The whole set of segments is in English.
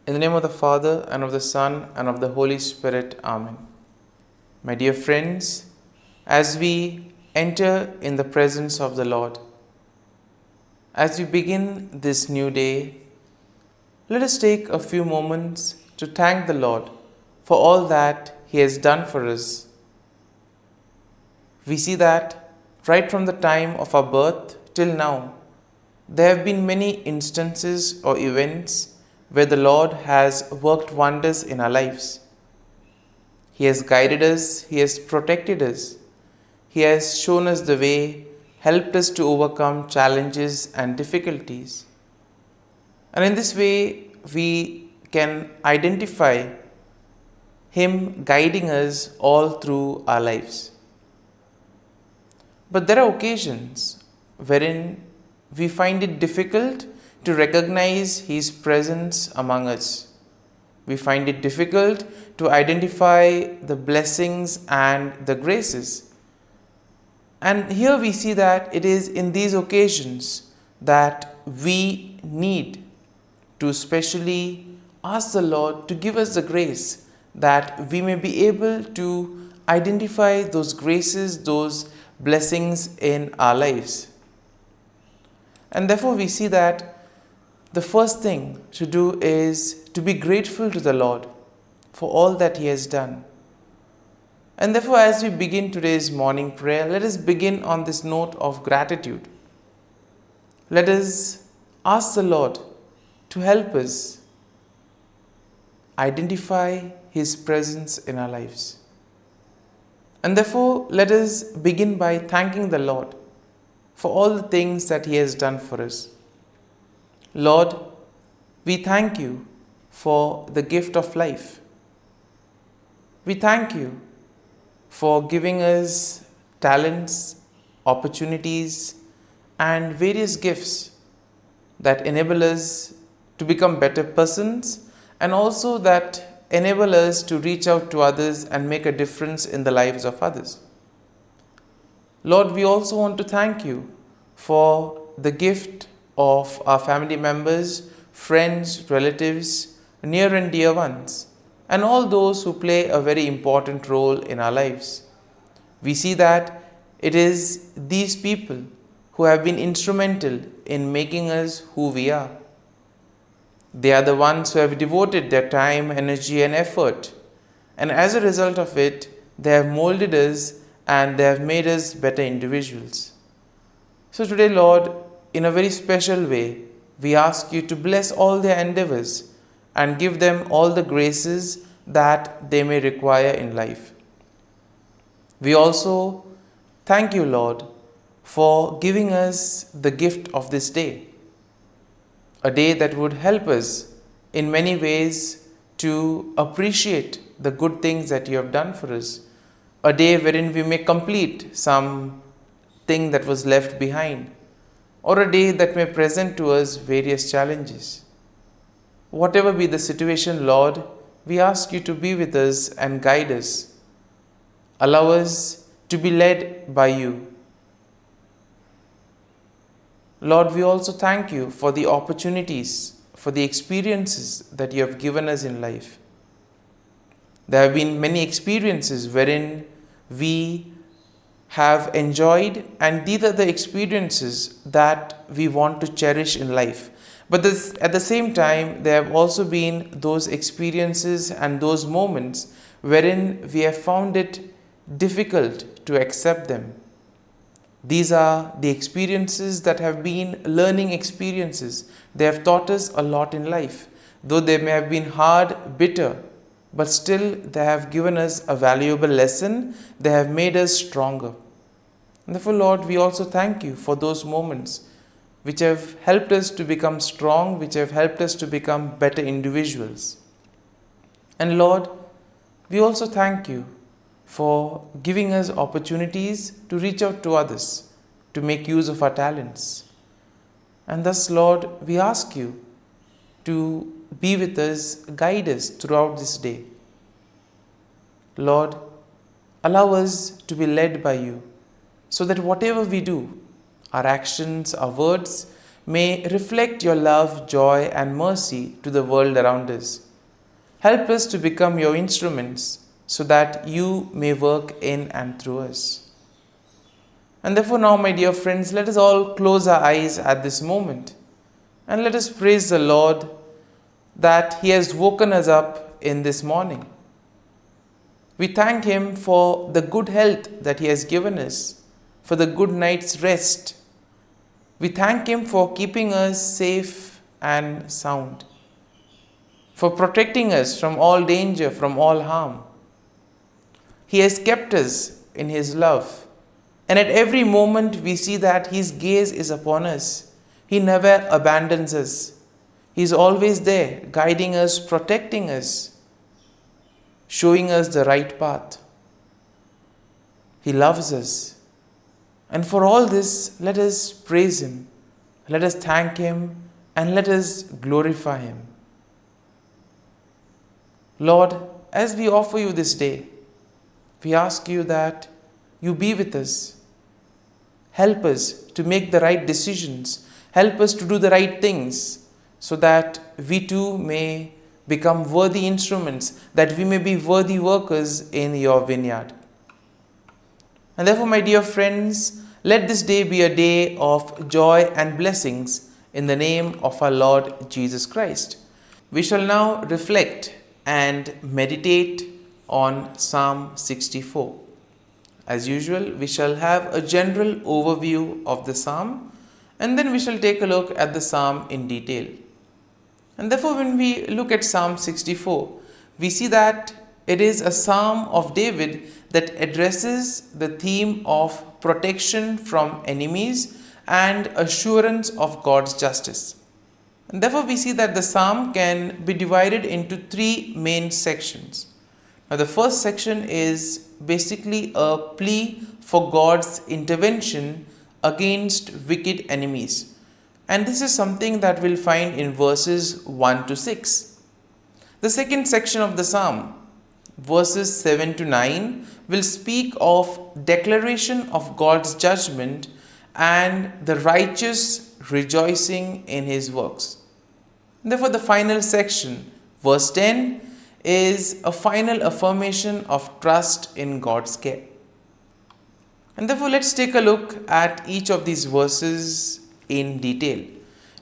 In the name of the Father, and of the Son, and of the Holy Spirit. Amen. My dear friends, as we enter in the presence of the Lord, as we begin this new day, let us take a few moments to thank the Lord for all that He has done for us. We see that right from the time of our birth till now, there have been many instances or events where the Lord has worked wonders in our lives. He has guided us, He has protected us, He has shown us the way, helped us to overcome challenges and difficulties. And in this way, we can identify Him guiding us all through our lives. But there are occasions wherein we find it difficult to recognize His presence among us. We find it difficult to identify the blessings and the graces. And here we see that it is in these occasions that we need to specially ask the Lord to give us the grace that we may be able to identify those graces, those blessings in our lives. And therefore we see that the first thing to do is to be grateful to the Lord for all that He has done. And therefore, as we begin today's morning prayer, let us begin on this note of gratitude. Let us ask the Lord to help us identify His presence in our lives. And therefore, let us begin by thanking the Lord for all the things that He has done for us. Lord, we thank You for the gift of life. We thank You for giving us talents, opportunities, and various gifts that enable us to become better persons and also that enable us to reach out to others and make a difference in the lives of others. Lord, we also want to thank You for the gift of our family members, friends, relatives, near and dear ones, and all those who play a very important role in our lives. We see that it is these people who have been instrumental in making us who we are. They are the ones who have devoted their time, energy, and effort, and as a result of it, they have molded us and they have made us better individuals. So today, Lord, in a very special way, we ask You to bless all their endeavors and give them all the graces that they may require in life. We also thank You, Lord, for giving us the gift of this day, a day that would help us in many ways to appreciate the good things that You have done for us, a day wherein we may complete some thing that was left behind, or a day that may present to us various challenges. Whatever be the situation, Lord, we ask You to be with us and guide us. Allow us to be led by You. Lord, we also thank You for the opportunities, for the experiences that You have given us in life. There have been many experiences wherein we have enjoyed, and these are the experiences that we want to cherish in life. But at the same time, there have also been those experiences and those moments wherein we have found it difficult to accept them. These are the experiences that have been learning experiences. They have taught us a lot in life. Though they may have been hard, bitter, but still they have given us a valuable lesson. They have made us stronger. And therefore, Lord, we also thank You for those moments which have helped us to become strong, which have helped us to become better individuals. And Lord, we also thank You for giving us opportunities to reach out to others, to make use of our talents. And thus, Lord, we ask You to be with us, guide us throughout this day. Lord, allow us to be led by You, so that whatever we do, our actions, our words, may reflect your love, joy, and mercy to the world around us. Help us to become your instruments so that you may work in and through us. And therefore, now, my dear friends, let us all close our eyes at this moment and let us praise the Lord that He has woken us up in this morning. We thank Him for the good health that He has given us, for the good night's rest. We thank Him for keeping us safe and sound, for protecting us from all danger, from all harm. He has kept us in His love, and at every moment we see that His gaze is upon us. He never abandons us. He is always there, guiding us, protecting us, showing us the right path. He loves us. And for all this, let us praise Him, let us thank Him, and let us glorify Him. Lord, as we offer You this day, we ask You that You be with us. Help us to make the right decisions. Help us to do the right things so that we too may become worthy instruments, that we may be worthy workers in Your vineyard. And therefore, my dear friends, let this day be a day of joy and blessings in the name of our Lord Jesus Christ. We shall now reflect and meditate on Psalm 64. As usual, we shall have a general overview of the psalm, and then we shall take a look at the psalm in detail. And therefore, when we look at Psalm 64, we see that it is a psalm of David that addresses the theme of protection from enemies and assurance of God's justice. And therefore, we see that the psalm can be divided into three main sections. Now, the first section is basically a plea for God's intervention against wicked enemies. And this is something that we'll find in verses 1 to 6. The second section of the psalm, verses 7 to 9, will speak of declaration of God's judgment and the righteous rejoicing in His works. Therefore, the final section, verse 10, is a final affirmation of trust in God's care. And therefore, let's take a look at each of these verses in detail.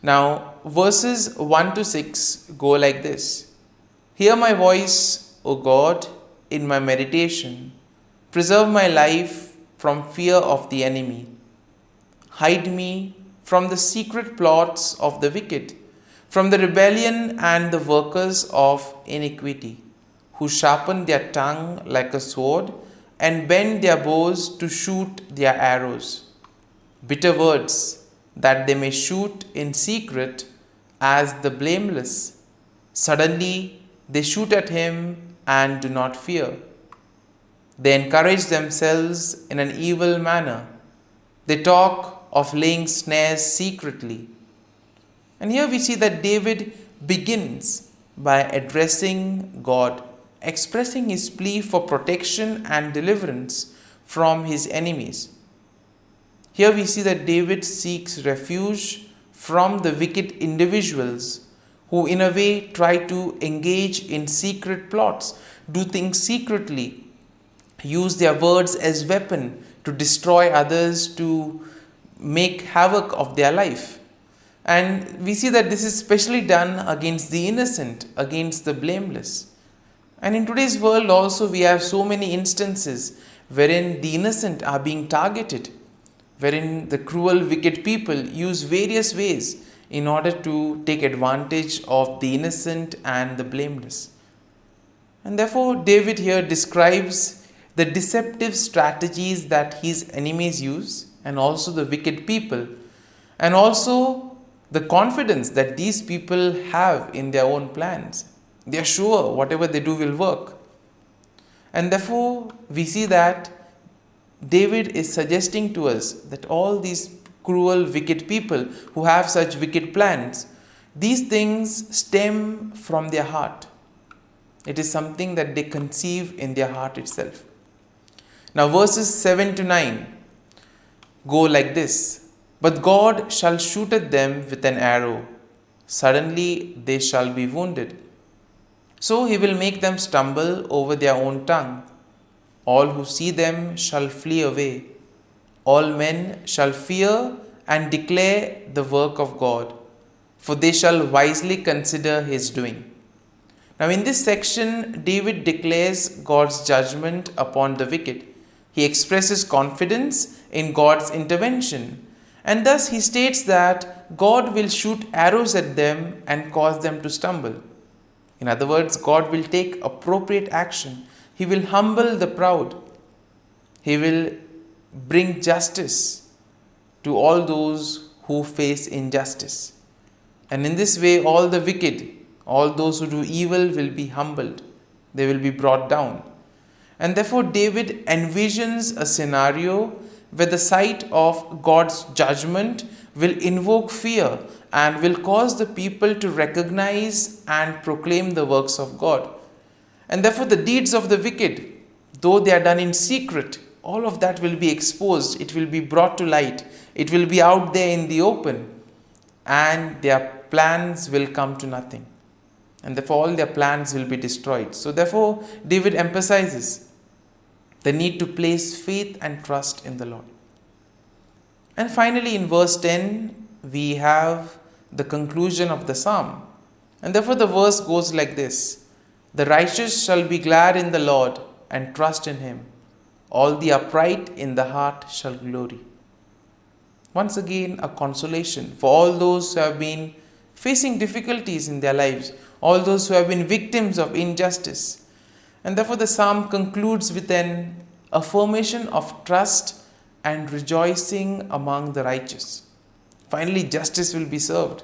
Now, verses 1 to 6 go like this. Hear my voice, O God, in my meditation. Preserve my life from fear of the enemy. Hide me from the secret plots of the wicked, from the rebellion and the workers of iniquity, who sharpen their tongue like a sword and bend their bows to shoot their arrows. Bitter words, that they may shoot in secret as the blameless. Suddenly they shoot at him and do not fear. They encourage themselves in an evil manner. They talk of laying snares secretly. And here we see that David begins by addressing God, expressing his plea for protection and deliverance from his enemies. Here we see that David seeks refuge from the wicked individuals who in a way try to engage in secret plots, do things secretly, use their words as weapon to destroy others, to make havoc of their life. And we see that this is especially done against the innocent, against the blameless. And in today's world also we have so many instances wherein the innocent are being targeted, wherein the cruel, wicked people use various ways in order to take advantage of the innocent and the blameless. And therefore, David here describes the deceptive strategies that his enemies use, and also the wicked people, and also the confidence that these people have in their own plans. They are sure whatever they do will work. And therefore, we see that David is suggesting to us that all these cruel, wicked people who have such wicked plans, these things stem from their heart. It is something that they conceive in their heart itself. Now, verses 7 to 9 go like this. But God shall shoot at them with an arrow. Suddenly they shall be wounded. So he will make them stumble over their own tongue. All who see them shall flee away. All men shall fear and declare the work of God, for they shall wisely consider his doing. Now, in this section, David declares God's judgment upon the wicked. He expresses confidence in God's intervention, and thus he states that God will shoot arrows at them and cause them to stumble. In other words, God will take appropriate action. He will humble the proud. He will bring justice to all those who face injustice. And in this way, all the wicked, all those who do evil will be humbled. They will be brought down. And therefore, David envisions a scenario where the sight of God's judgment will invoke fear and will cause the people to recognize and proclaim the works of God. And therefore, the deeds of the wicked, though they are done in secret, all of that will be exposed. It will be brought to light. It will be out there in the open. And their plans will come to nothing. And therefore, all their plans will be destroyed. So therefore, David emphasizes the need to place faith and trust in the Lord. And finally, in verse 10, we have the conclusion of the psalm. And therefore, the verse goes like this: The righteous shall be glad in the Lord and trust in him. All the upright in the heart shall glory. Once again, a consolation for all those who have been facing difficulties in their lives, all those who have been victims of injustice. And therefore, the psalm concludes with an affirmation of trust and rejoicing among the righteous. Finally, justice will be served.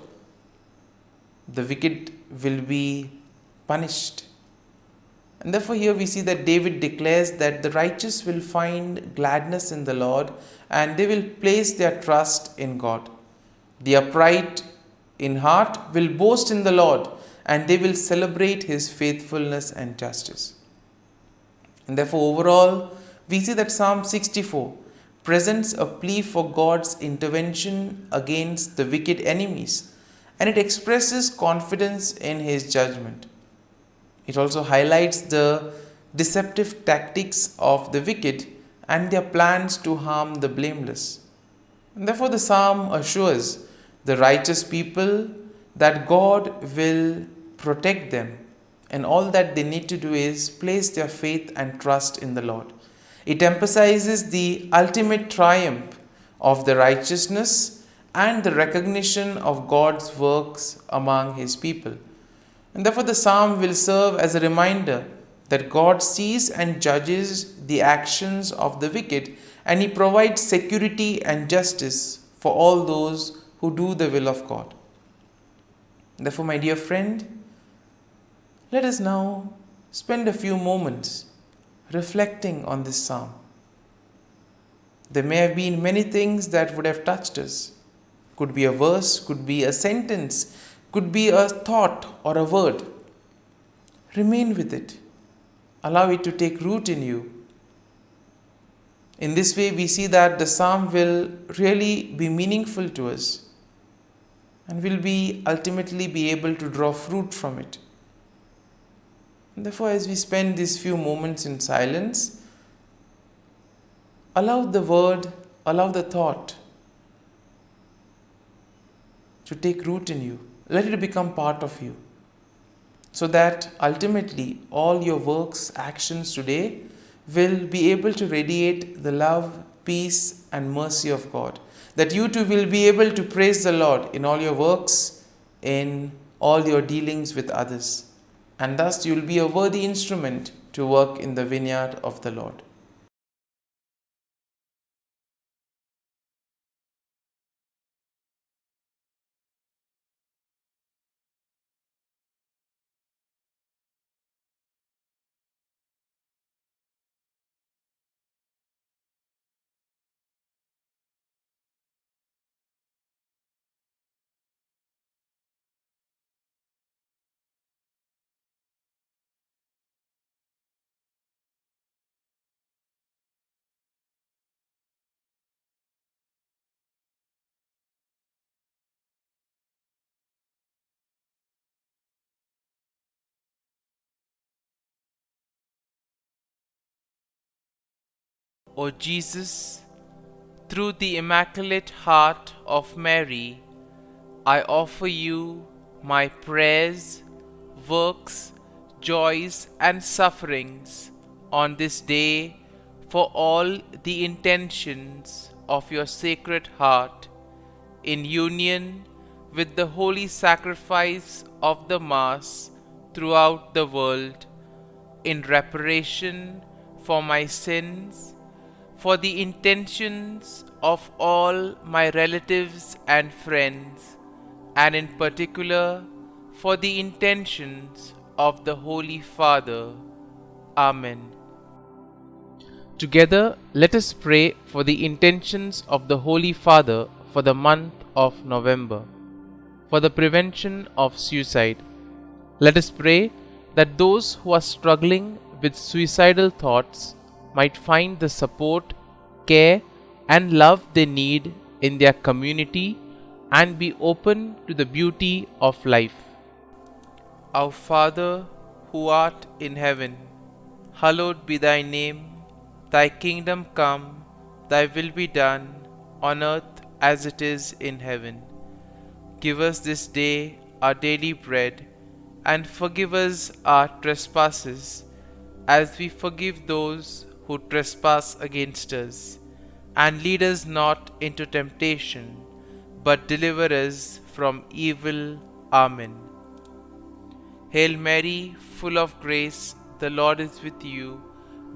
The wicked will be punished. And therefore, here we see that David declares that the righteous will find gladness in the Lord and they will place their trust in God. The upright in heart will boast in the Lord and they will celebrate his faithfulness and justice. And therefore, overall, we see that Psalm 64 presents a plea for God's intervention against the wicked enemies, and it expresses confidence in his judgment. It also highlights the deceptive tactics of the wicked and their plans to harm the blameless. And therefore, the psalm assures the righteous people that God will protect them, and all that they need to do is place their faith and trust in the Lord. It emphasizes the ultimate triumph of the righteousness and the recognition of God's works among his people. And therefore, the psalm will serve as a reminder that God sees and judges the actions of the wicked, and he provides security and justice for all those who do the will of God. Therefore, my dear friend, let us now spend a few moments reflecting on this psalm. There may have been many things that would have touched us. Could be a verse, could be a sentence, could be a thought or a word. Remain with it. Allow it to take root in you. In this way, we see that the psalm will really be meaningful to us and will be ultimately be able to draw fruit from it. And therefore, as we spend these few moments in silence, allow the word, allow the thought to take root in you. Let it become part of you, so that ultimately all your works, actions today will be able to radiate the love, peace and mercy of God. That you too will be able to praise the Lord in all your works, in all your dealings with others. And thus you will be a worthy instrument to work in the vineyard of the Lord. O Jesus, through the Immaculate Heart of Mary, I offer you my prayers, works, joys, and sufferings on this day for all the intentions of your Sacred Heart, in union with the holy sacrifice of the Mass throughout the world, in reparation for my sins, for the intentions of all my relatives and friends, and in particular for the intentions of the Holy Father. Amen. Together, let us pray for the intentions of the Holy Father for the month of November, for the prevention of suicide. Let us pray that those who are struggling with suicidal thoughts might find the support, care, and love they need in their community and be open to the beauty of life. Our Father, who art in heaven, hallowed be thy name. Thy kingdom come, thy will be done, on earth as it is in heaven. Give us this day our daily bread, and forgive us our trespasses, as we forgive those who trespass against us. And lead us not into temptation, but deliver us from evil. Amen. Hail Mary, full of grace, the Lord is with you.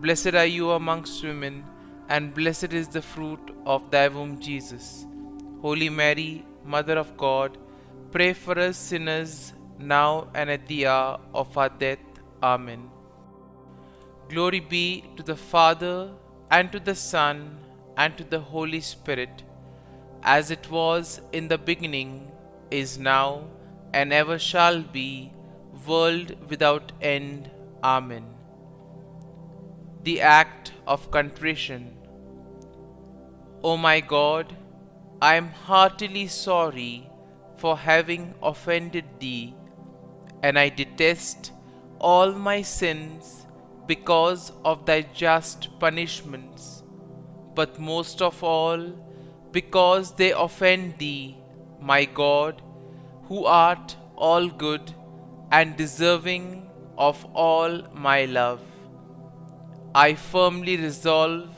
Blessed are you amongst women, and blessed is the fruit of thy womb, Jesus. Holy Mary, Mother of God, pray for us sinners, now and at the hour of our death. Amen. Glory be to the Father, and to the Son, and to the Holy Spirit, as it was in the beginning, is now, and ever shall be, world without end. Amen. The act of contrition. O my God, I am heartily sorry for having offended thee, and I detest all my sins because of thy just punishments, but most of all because they offend thee, my God, who art all good and deserving of all my love. I firmly resolve,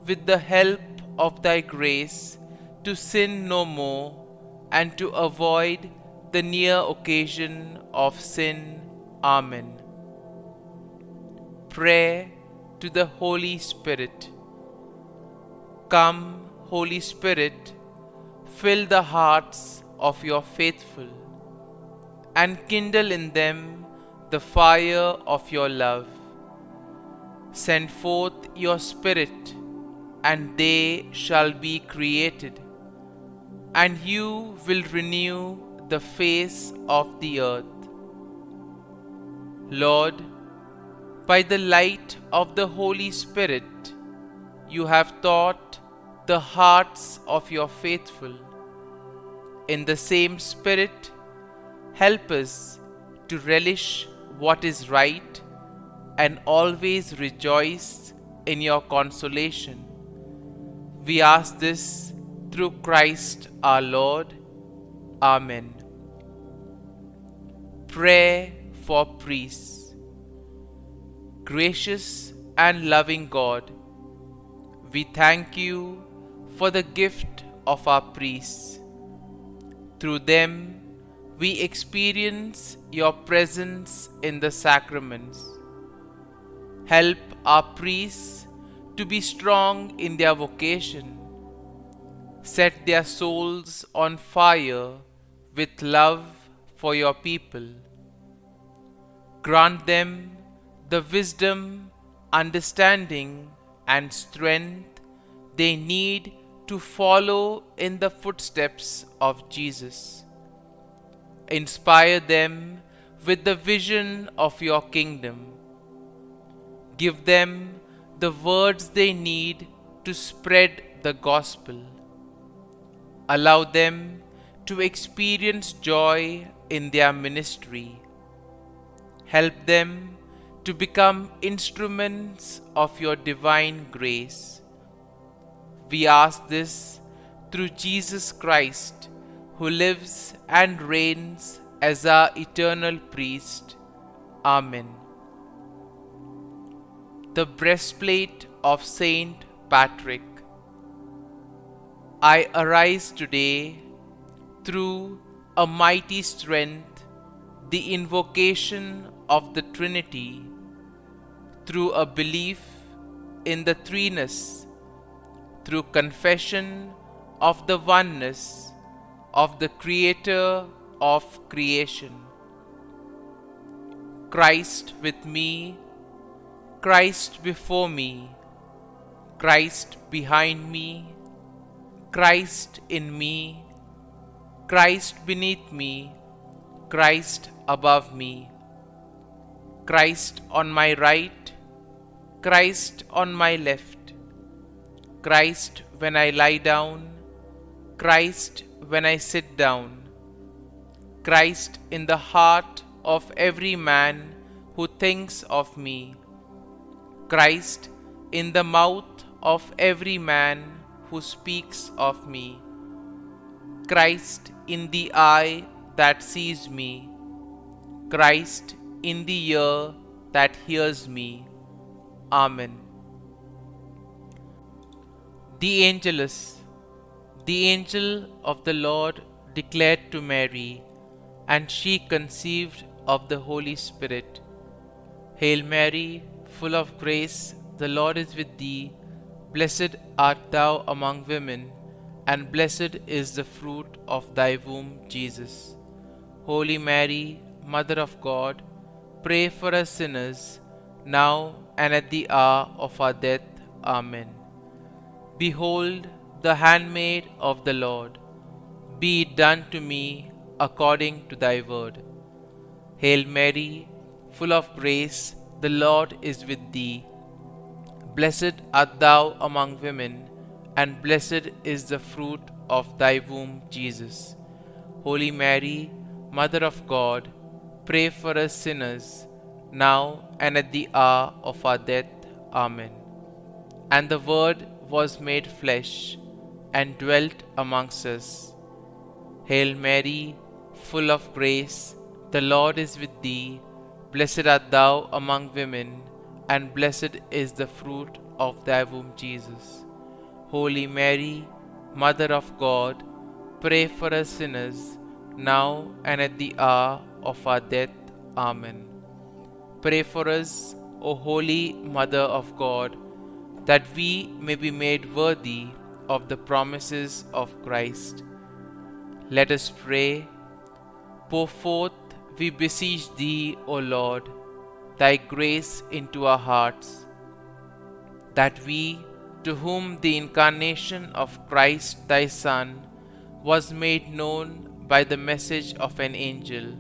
with the help of thy grace, to sin no more, and to avoid the near occasion of sin. Amen. Prayer to the Holy Spirit. Come, Holy Spirit, fill the hearts of your faithful, and kindle in them the fire of your love. Send forth your Spirit, and they shall be created, and you will renew the face of the earth. Lord, by the light of the Holy Spirit, you have taught the hearts of your faithful. In the same Spirit, help us to relish what is right and always rejoice in your consolation. We ask this through Christ our Lord. Amen. Prayer for priests. Gracious and loving God, we thank you for the gift of our priests. Through them, we experience your presence in the sacraments. Help our priests to be strong in their vocation. Set their souls on fire with love for your people. Grant them the wisdom, understanding, and strength they need to follow in the footsteps of Jesus. Inspire them with the vision of your kingdom. Give them the words they need to spread the gospel. Allow them to experience joy in their ministry. Help them to become instruments of your divine grace, We ask this through Jesus Christ, who lives and reigns as our eternal priest. Amen. The breastplate of Saint Patrick. I arise today through a mighty strength, the invocation of the Trinity, through a belief in the threeness, through confession of the oneness of the Creator of creation. Christ with me, Christ before me, Christ behind me, Christ in me, Christ beneath me, Christ above me, Christ on my right, Christ on my left, Christ when I lie down, Christ when I sit down, Christ in the heart of every man who thinks of me, Christ in the mouth of every man who speaks of me, Christ in the eye that sees me, Christ in the ear that hears me. Amen. The Angelus. The angel of the Lord declared to Mary, and she conceived of the Holy Spirit. Hail Mary, full of grace, the Lord is with thee. Blessed art thou among women, and blessed is the fruit of thy womb, Jesus. Holy Mary, Mother of God, pray for us sinners, now and at the hour of our death. Amen. Behold, the handmaid of the Lord, be it done to me according to thy word. Hail Mary, full of grace, the Lord is with thee. Blessed art thou among women, and blessed is the fruit of thy womb, Jesus. Holy Mary, Mother of God, pray for us sinners, now and at the hour of our death. Amen. And the Word was made flesh, and dwelt amongst us. Hail Mary, full of grace, the Lord is with thee. Blessed art thou among women, and blessed is the fruit of thy womb, Jesus. Holy Mary, Mother of God, pray for us sinners, now and at the hour of our death. Amen. Pray for us, O Holy Mother of God, that we may be made worthy of the promises of Christ. Let us pray. Pour forth, we beseech thee, O Lord, thy grace into our hearts, that we, to whom the incarnation of Christ thy Son was made known by the message of an angel,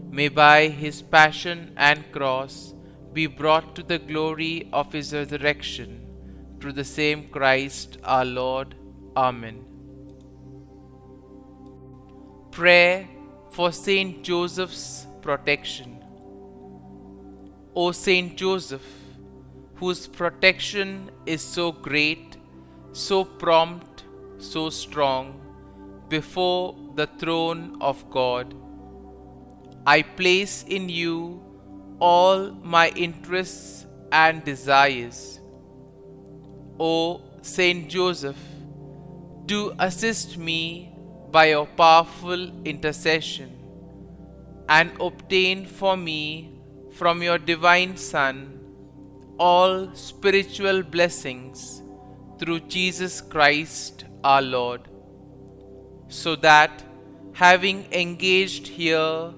may by his passion and cross be brought to the glory of his resurrection, through the same Christ our Lord. Amen. Prayer for Saint Joseph's protection. O Saint Joseph, whose protection is so great, so prompt, so strong, before the throne of God, I place in you all my interests and desires. O Saint Joseph, do assist me by your powerful intercession, and obtain for me from your divine Son all spiritual blessings through Jesus Christ our Lord, so that, having engaged here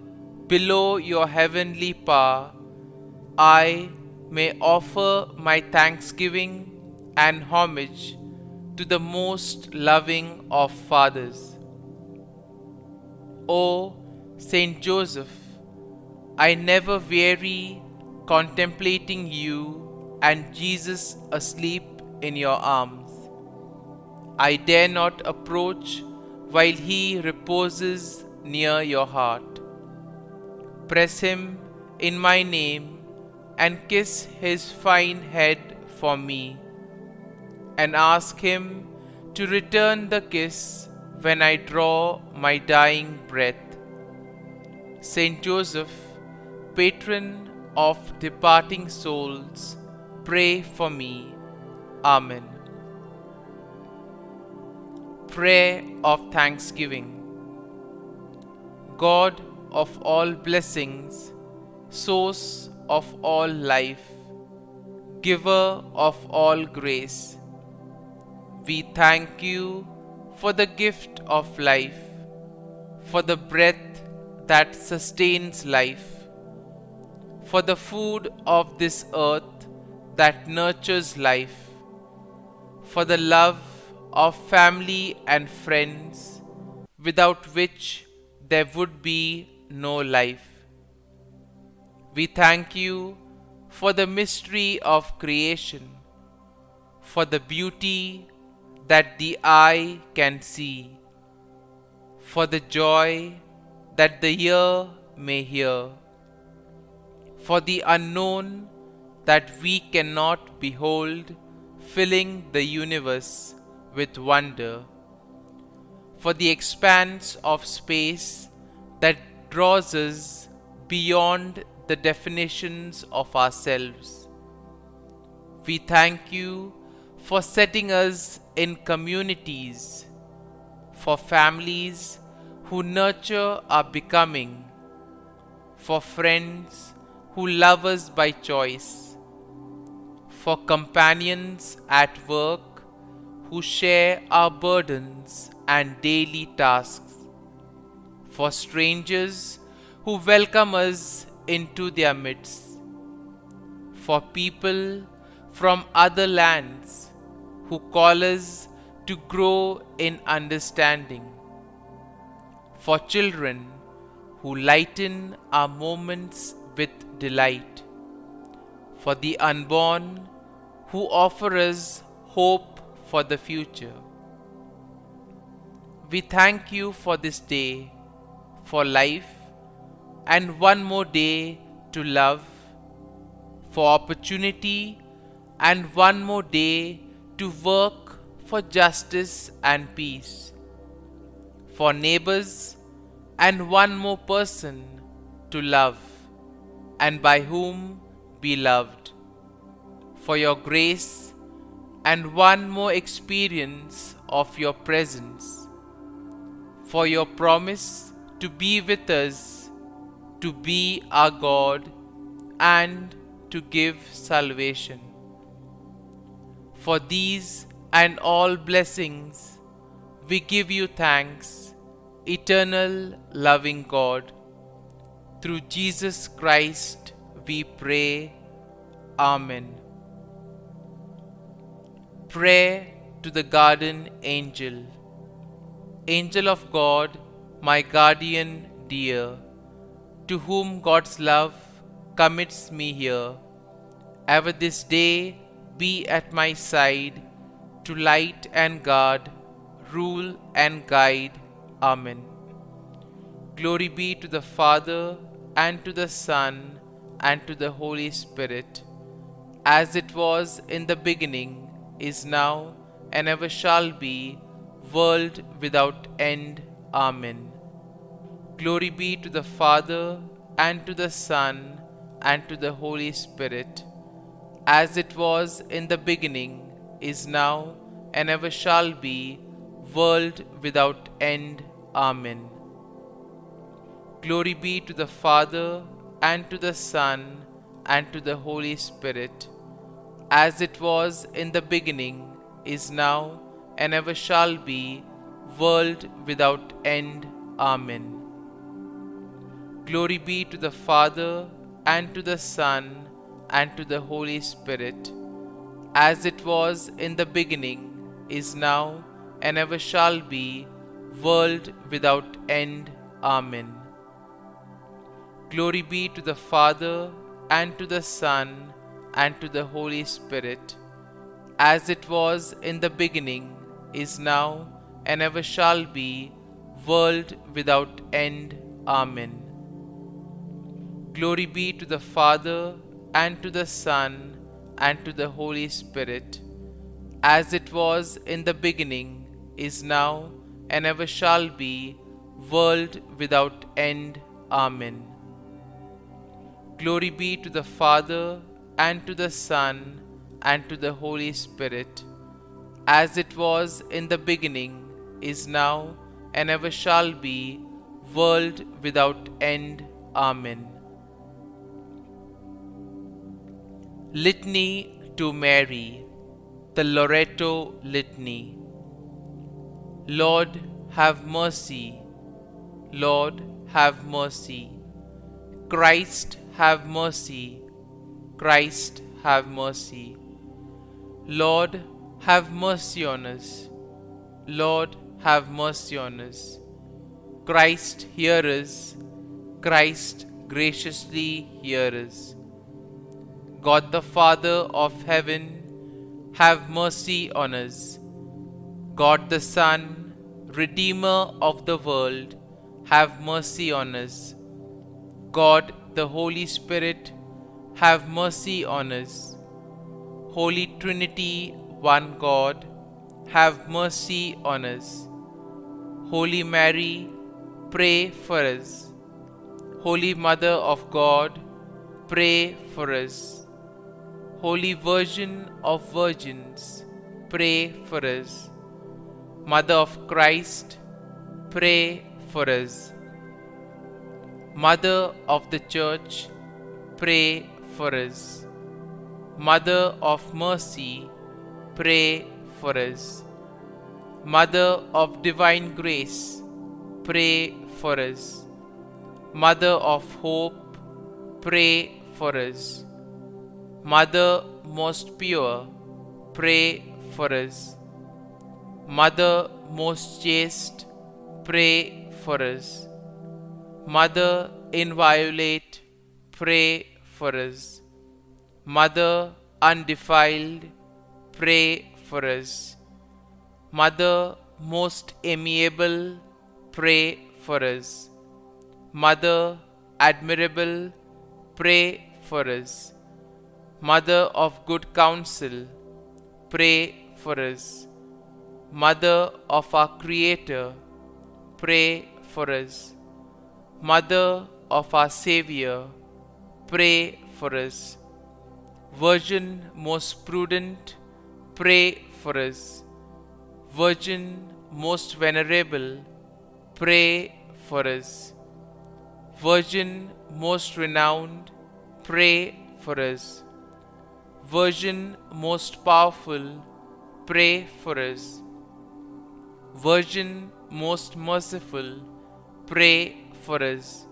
below your heavenly power, I may offer my thanksgiving and homage to the most loving of fathers. O Saint Joseph, I never weary contemplating you and Jesus asleep in your arms. I dare not approach while he reposes near your heart. Press him in my name and kiss his fine head for me, and ask him to return the kiss when I draw my dying breath. Saint Joseph, patron of departing souls, pray for me. Amen. Prayer of Thanksgiving. God of all blessings, source of all life, giver of all grace, we thank you for the gift of life, for the breath that sustains life, for the food of this earth that nurtures life, for the love of family and friends, without which there would be no life. We thank you for the mystery of creation, for the beauty that the eye can see, for the joy that the ear may hear, for the unknown that we cannot behold, filling the universe with wonder, for the expanse of space that draws us beyond the definitions of ourselves. We thank you for setting us in communities, for families who nurture our becoming, for friends who love us by choice, for companions at work who share our burdens and daily tasks, for strangers who welcome us into their midst, for people from other lands who call us to grow in understanding, for children who lighten our moments with delight, for the unborn who offer us hope for the future. We thank you for this day, for life, and one more day to love, for opportunity, and one more day to work for justice and peace, for neighbors, and one more person to love, and by whom be loved, for your grace, and one more experience of your presence, for your promise to be with us, to be our God, and to give salvation. For these and all blessings, we give you thanks, eternal loving God. Through Jesus Christ we pray. Amen. Prayer to the Guardian Angel. Angel of God, my guardian dear, to whom God's love commits me here, ever this day be at my side, to light and guard, rule and guide. Amen. Glory be to the Father, and to the Son, and to the Holy Spirit, as it was in the beginning, is now, and ever shall be, world without end. Amen. Glory be to the Father, and to the Son, and to the Holy Spirit, as it was in the beginning, is now, and ever shall be, world without end. Amen. Glory be to the Father, and to the Son, and to the Holy Spirit, as it was in the beginning, is now, and ever shall be, world without end. Amen. Glory be to the Father, and to the Son, and to the Holy Spirit, as it was in the beginning, is now, and ever shall be, world without end. Amen. Glory be to the Father, and to the Son, and to the Holy Spirit, as it was in the beginning, is now, and ever shall be, world without end. Amen. Glory be to the Father, and to the Son, and to the Holy Spirit, as it was in the beginning, is now, and ever shall be, world without end. Amen. Glory be to the Father, and to the Son, and to the Holy Spirit, as it was in the beginning, is now, and ever shall be, world without end. Amen. Litany to Mary, the Loreto Litany. Lord, have mercy. Lord, have mercy. Christ, have mercy. Christ, have mercy. Lord, have mercy on us. Lord, have mercy on us. Christ, hear us. Christ, graciously hear us. God the Father of heaven, have mercy on us. God the Son, Redeemer of the world, have mercy on us. God the Holy Spirit, have mercy on us. Holy Trinity, one God, have mercy on us. Holy Mary, pray for us. Holy Mother of God, pray for us. Holy Virgin of Virgins, pray for us. Mother of Christ, pray for us. Mother of the Church, pray for us. Mother of Mercy, pray for us. Mother of Divine Grace, pray for us. Mother of Hope, pray for us. Mother most pure, pray for us. Mother most chaste, pray for us. Mother inviolate, pray for us. Mother undefiled, pray for us. Mother most amiable, pray for us. Mother admirable, pray for us. Mother of good counsel, pray for us. Mother of our Creator, pray for us. Mother of our Savior, pray for us. Virgin most prudent, pray for us. Virgin most venerable, pray for us. Virgin most renowned, pray for us. Virgin most powerful, pray for us. Virgin most merciful, pray for us.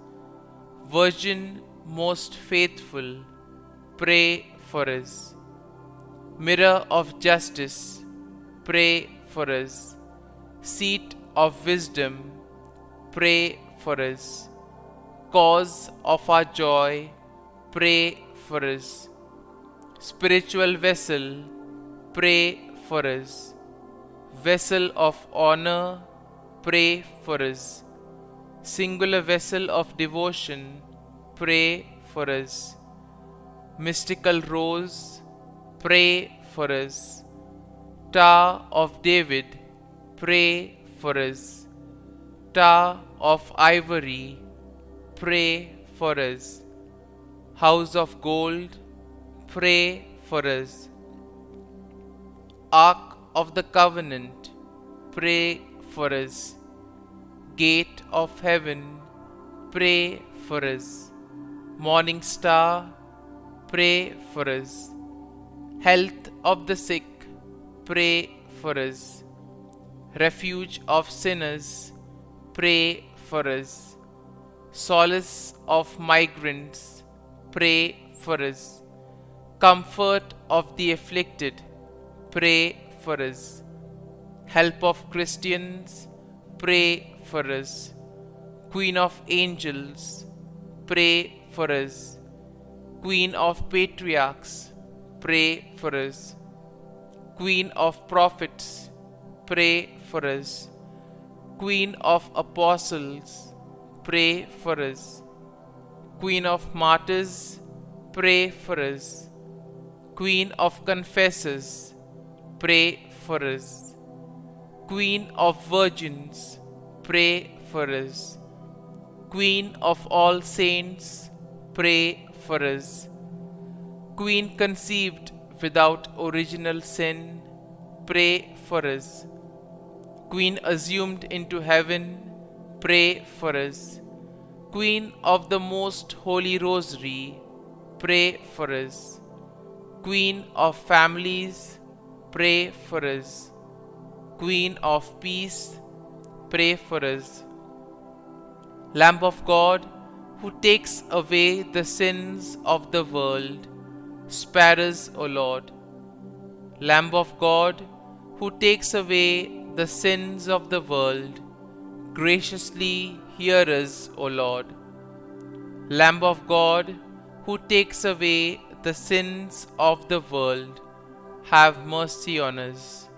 Virgin most faithful, pray for us. Mirror of justice, pray for us. Seat of wisdom, pray for us. Cause of our joy, pray for us. Spiritual vessel, pray for us. Vessel of honor, pray for us. Singular vessel of devotion, pray for us. Mystical rose, pray for us. Tower of David, pray for us. Tower of ivory, pray for us. House of gold, pray for us. Ark of the covenant, pray for us. Gate of heaven, pray for us. Morning star, pray for us. Health of the sick, pray for us. Refuge of sinners, pray for us. Solace of migrants, pray for us. Comfort of the afflicted, pray for us. Help of Christians, pray for us. Queen of angels, pray for us. Queen of patriarchs, pray for us. Queen of prophets, pray for us. Queen of apostles, pray for us. Queen of martyrs, pray for us. Queen of confessors, pray for us. Queen of virgins, pray for us. Queen of all saints, pray for us. Queen conceived without original sin, pray for us. Queen assumed into heaven, pray for us. Queen of the Most Holy Rosary, pray for us. Queen of families, pray for us. Queen of peace, pray for us. Lamb of God, who takes away the sins of the world, spare us, O Lord. Lamb of God, who takes away the sins of the world, graciously hear us, O Lord. Lamb of God, who takes away the sins of the world, have mercy on us.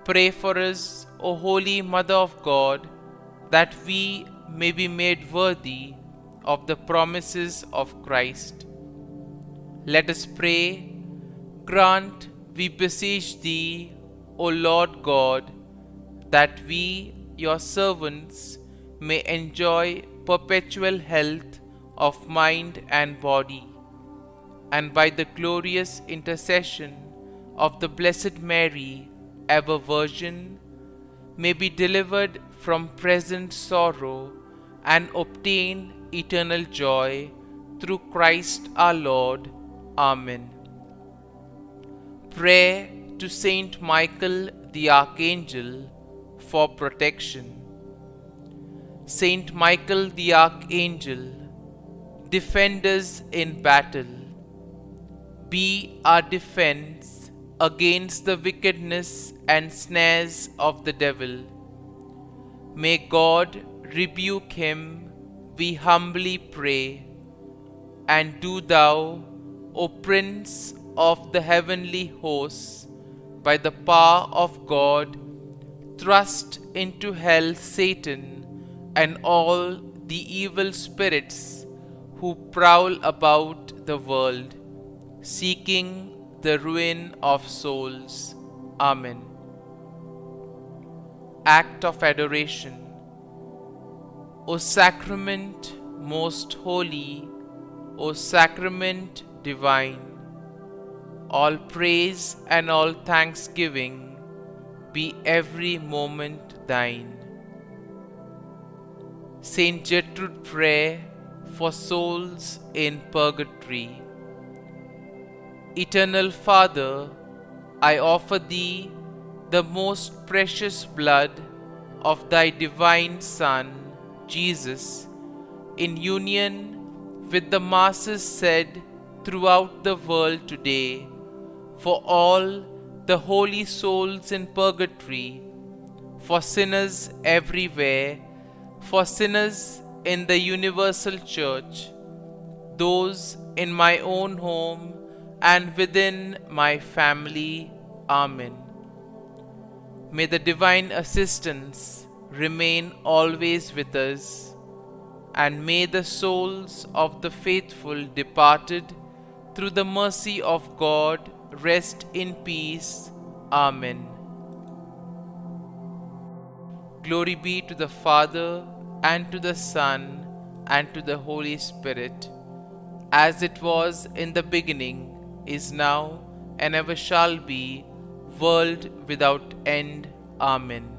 Pray for us, O Holy Mother of God, that we may be made worthy of the promises of Christ. Let us pray. Grant, we beseech Thee, O Lord God, that we, Your servants, may enjoy perpetual health of mind and body, and by the glorious intercession of the Blessed Mary, ever Virgin, may be delivered from present sorrow and obtain eternal joy through Christ our Lord. Amen. Prayer to Saint Michael the Archangel for protection. Saint Michael the Archangel, defend us in battle. Be our defense against the wickedness and snares of the devil. May God rebuke him, we humbly pray. And do Thou, O Prince of the heavenly hosts, by the power of God, thrust into hell Satan and all the evil spirits who prowl about the world, seeking the ruin of souls. Amen. Act of Adoration. O Sacrament most holy, O Sacrament divine, all praise and all thanksgiving be every moment Thine. Saint Gertrude Prayer for souls in purgatory. Eternal Father, I offer Thee the most precious blood of Thy divine Son, Jesus, in union with the masses said throughout the world today, for all the holy souls in purgatory, for sinners everywhere, for sinners in the universal church, those in my own home and within my family. Amen. May the divine assistance remain always with us, and may the souls of the faithful departed through the mercy of God rest in peace. Amen. Glory be to the Father, and to the Son, and to the Holy Spirit, as it was in the beginning, is now, and ever shall be, world without end. Amen.